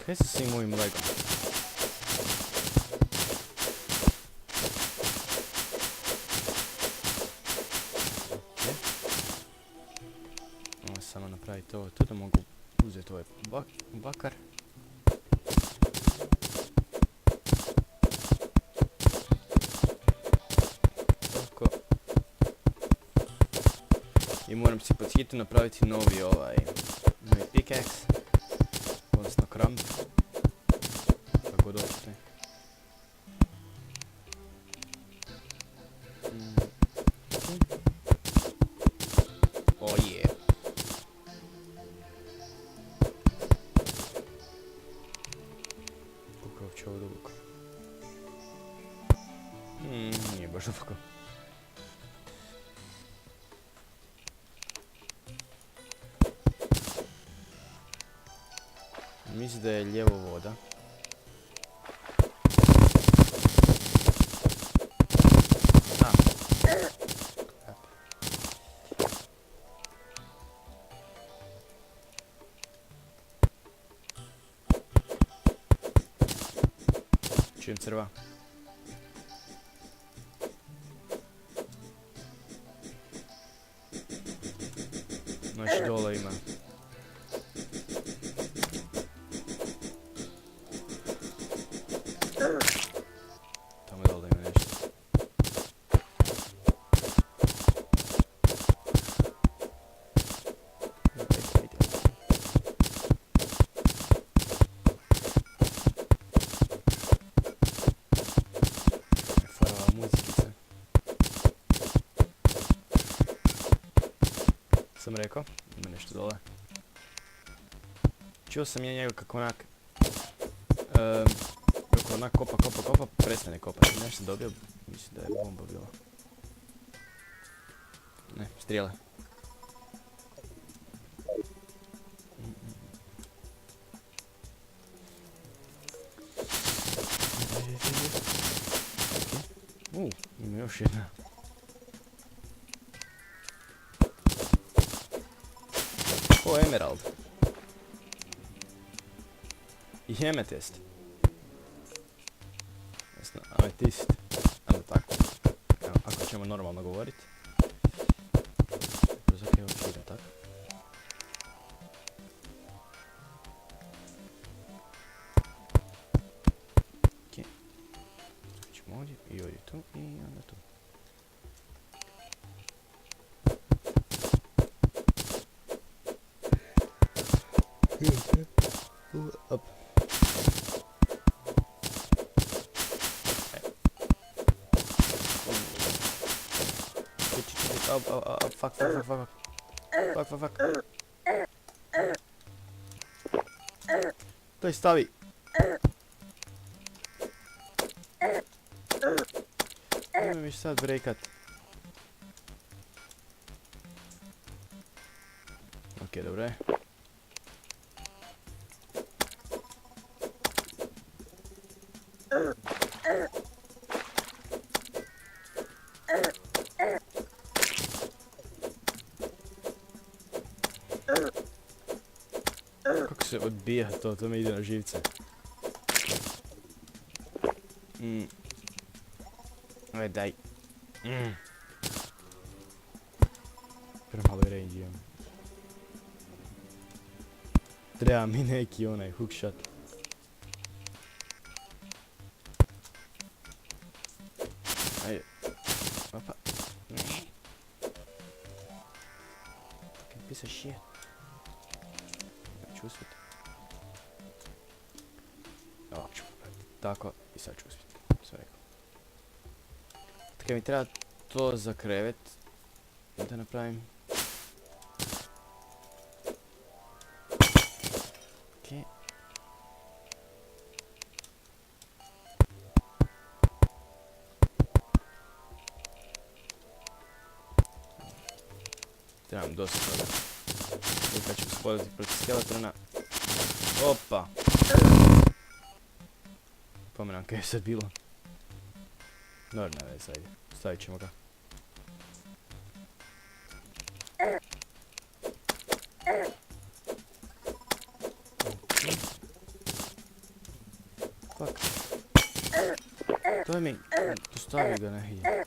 Kaj sa svim mojim legom? Ovo samo napraviti ovo tu da mogu uzeti ovaj bakar. Tako. I moram si pod hitu napraviti novi pickaxe. Odnosno kramp. Kako god hoćete. Oh yeah. Koliko je uopće ovo duboko? Nije baš duboko. Mislim da je lijevo voda. Čujem crva. Znači dole ima. Tamo dole ima nešto. Farava muzikica. Sam rekao, ima nešto dole. Čuo sam ja njega kako onak... Kako onak kopa, prestane kopati. Nešto dobio, mislim da je bomba bila. Ne, strijele. Ima još jedna. O, emerald. I ametist. Jasno, ametist. Ajde tako. Evo, ako ćemo normalno govoriti. Kroz ok, ovo ide tako. Ok. Ćemo ovdje i ovdje tu i onda tu. Up. Fuck. Daj stavi. Nemoj mi sad breakat. Ok, dobro je. Kako se odbija to me ide na živce. Aj daj. Premalo range imam. Treba mi neki onaj hookshot. Ajde. Opa. Fucking piece of shit. Neću uspjeti. Ovako ću pogledati. Tako, i sad ću uspjeti. Sve rekao. Tako mi treba to za krevet. Da napravim. Okej. Trebam dosta toga. Kad ću se podati protiv skeletrona. Opa! Pomenam kaj je sad bilo. Dobro, ne veze, ajde. Stavit ćemo ga. Daj mi, postavi ga negdje.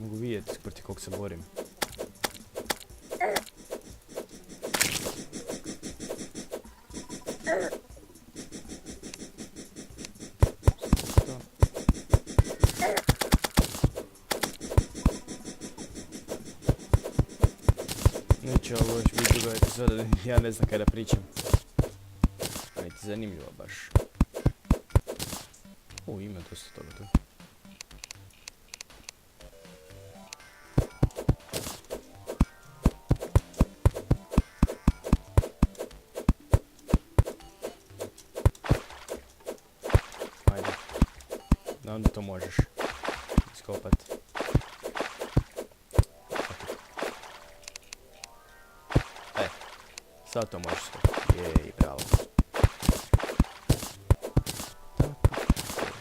Mogu vidjeti proti kog se borim. Neće ovo još biti druga epizoda, ja ne znam kaj da pričam. A niti zanimljivo baš. Ima dosta toga tu. Ajde. Da onda to možeš iskopat. Sad to možeš iskopat. Jej, bravo.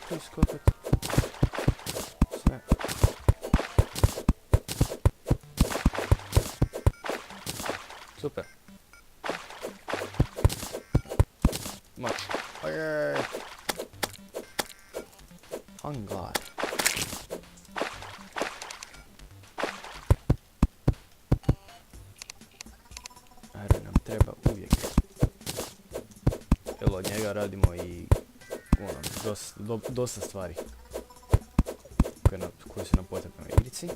Tu iskopat. Sve. Super. Mač. Ajaj. Hangar. Ajde, nam treba uvijek. Evo od njega radimo i dosta stvari koje su nam potrebne u igrici.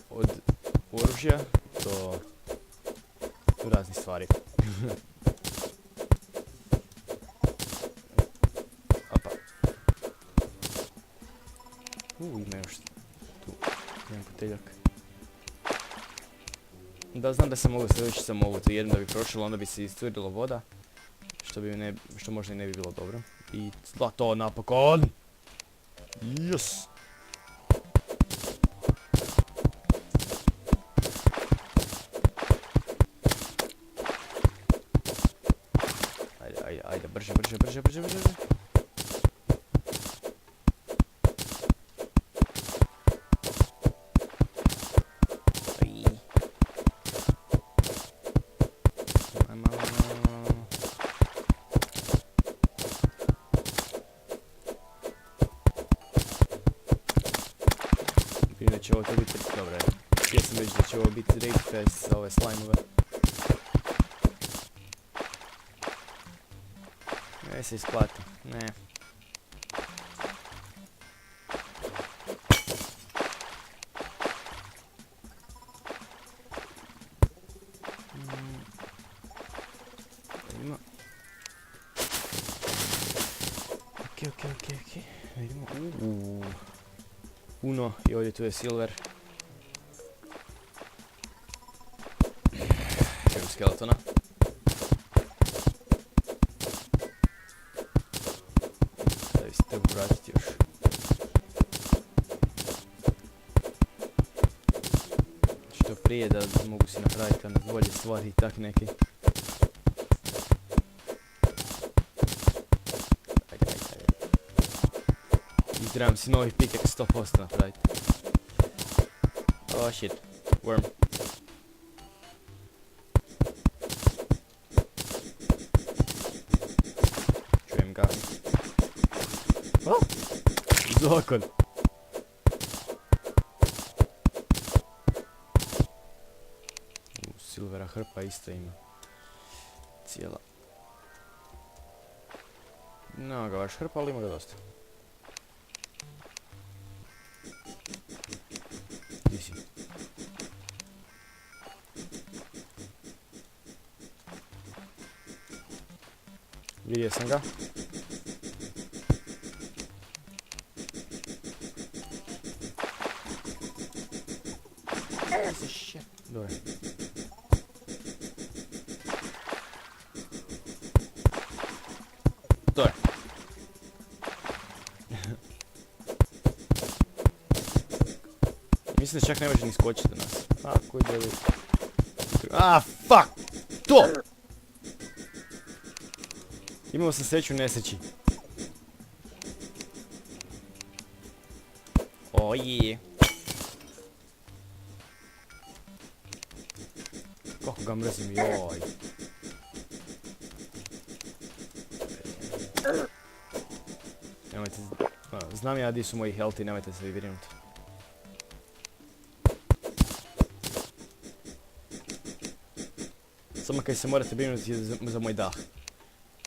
Od oružja do raznih stvari. Opa. Ima još tu jedan koteljak. Da, znam da sam mogao sljedeći samo ovu jednu da bi prošlo, onda bi se iscurilo voda. Što možda i ne bi bilo dobro. I to napokon! Yes! Ajde, brže. Da će ovo to biti, dobro, ja sam već da će ovo biti raid fest za ove slajmove. Ne se isplati, ne. Vidimo. Ok. Vidimo. Puno i ovdje tu je silver. Čujem skeletona. Da bi se treba vratiti još. Što prije da mogu si napraviti one bolje stvari i tak neki. I trebam si novi pickaxe 100% napraviti. Oh shit, worm. Čujem ga. Oh! Zakon! Silvera hrpa isto ima. Cijela. No ga baš hrpa, ali ima ga dosta. Gdje si? Vidio sam ga. Dobro. To je. Mislim da čak ne može ni skočiti do nas. Ako ide li... Fuck! To! Imao sam sreću u nesreći. Oje. Kako ga mrzim, joj. Nemojte... Znam ja di su moji healthy, nemojte se vi brinuti. Samo kaj se morate brinuti za moj dah.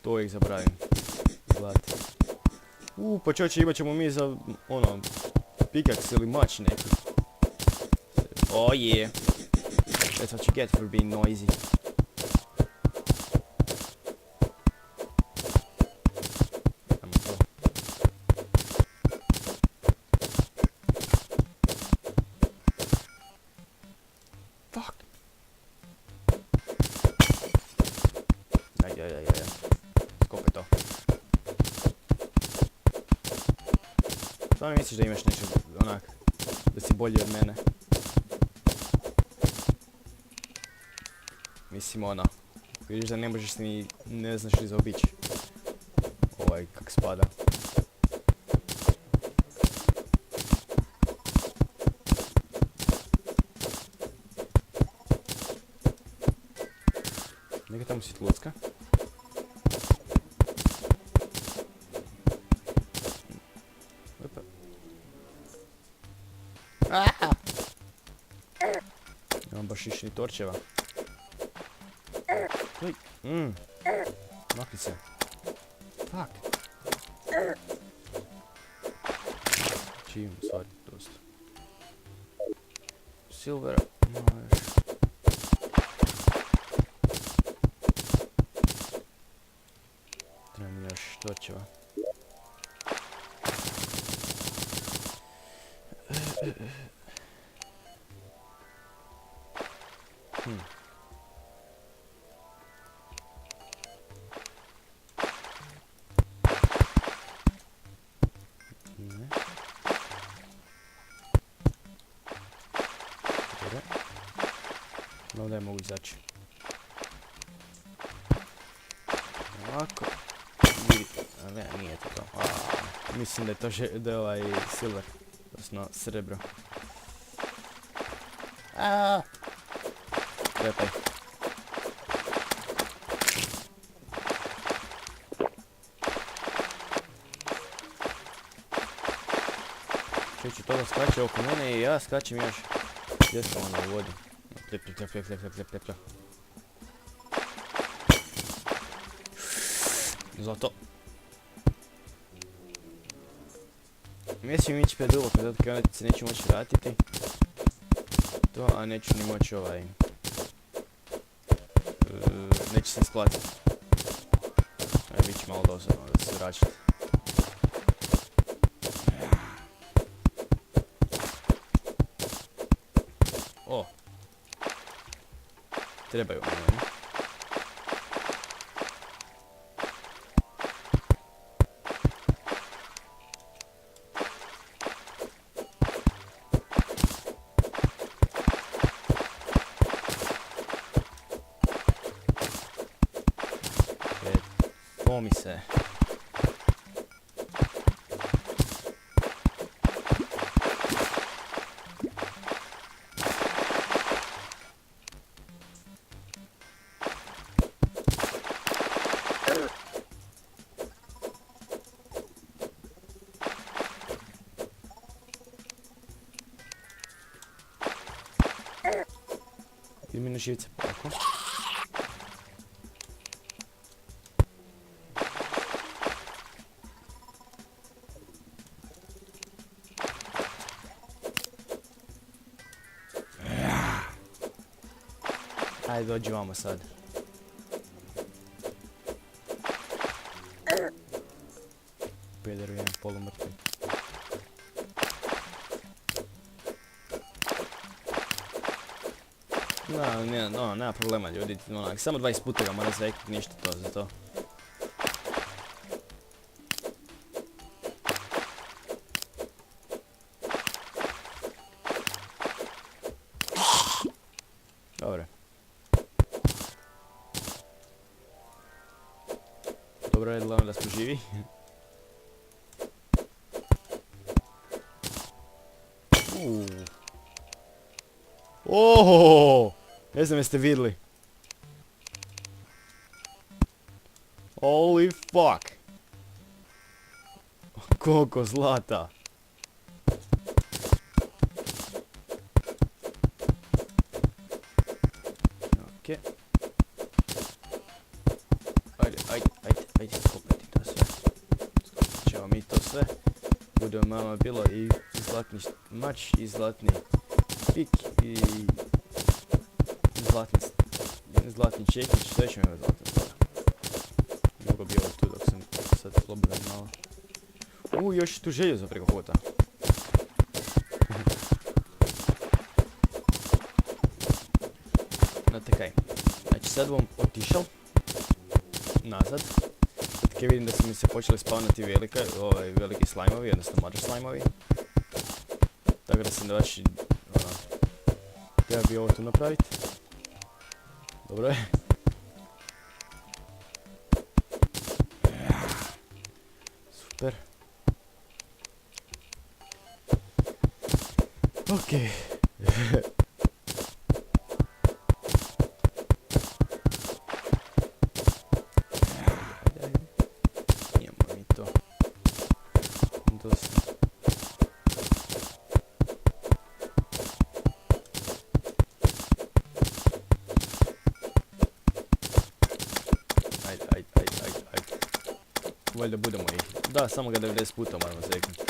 To uvijek zaboravim. Gledajte. Pa čovječe, imat ćemo mi za, pikaks ili mač neki. Oh yeah. That's what you get for being noisy. Ajmo to. Fuck. Aj. Skopaj to. Samo misliš da imaš nešto onak, da si bolji od mene. Mislim vidiš da ne možeš ni, ne znaš li zaobići. Kak spada. Neka tamo si tlucka. Opa. Nemam baš više ni torčeva. Makni se. Fuck. Čim, stvari, dosta. Silvera. Treba mi još torčeva. No, da mogu izaći. Ovako. A ne, nije to to. Mislim da je to da je ovaj silver. Odnosno srebro. Repaj. Čeći toga skače oko mene i ja skačem još. Gdje sam u vodi? Pljep. Zlato. Mislim ići preduboko, zato kaj se neću moći vratiti. To, a neću ni moći neće se isplatiti. Bit će malo dosadno da se vraćate. Trebaju oni. Pomi se. Idem na živce polako. Ajde, dođi vamo sad. Pederu jedan polumrtvi. Nema problema ljudi, samo 20 puta ga mora zveknuti, ništa to za to. Dobre. Dobro je glavno da smo živi. Ohohoho! Ne znam jeste vidjeli. Holy fuck! koliko zlata. Okej. Ajde, kopati to sve. Skopit ćemo mi to sve. Bude mama bilo i zlatni mač, i zlatni pik, i zlatni čekić, sve ćemo imati zlatne stvari. Mogu bi ovo tu dok sam sad slobodan malo. Još je tu željezo preko puta. Znate kaj, znači sad vam otišao nazad. Sad kaj vidim da su mi se počeli spawnati veliki slajmovi, odnosno mlađi slajmovi. Tako da sam da baš, treba bi ovo tu napraviti. Dobro je. Super. Okej. Ajde. Imamo mi to. Dosta. Ajde. Valjda budemo ih. Da, samo ga 90 puta moramo zeknuti.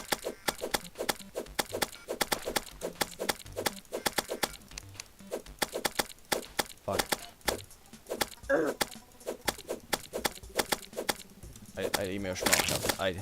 Fuck. Ajde, ima još malo. Ajde.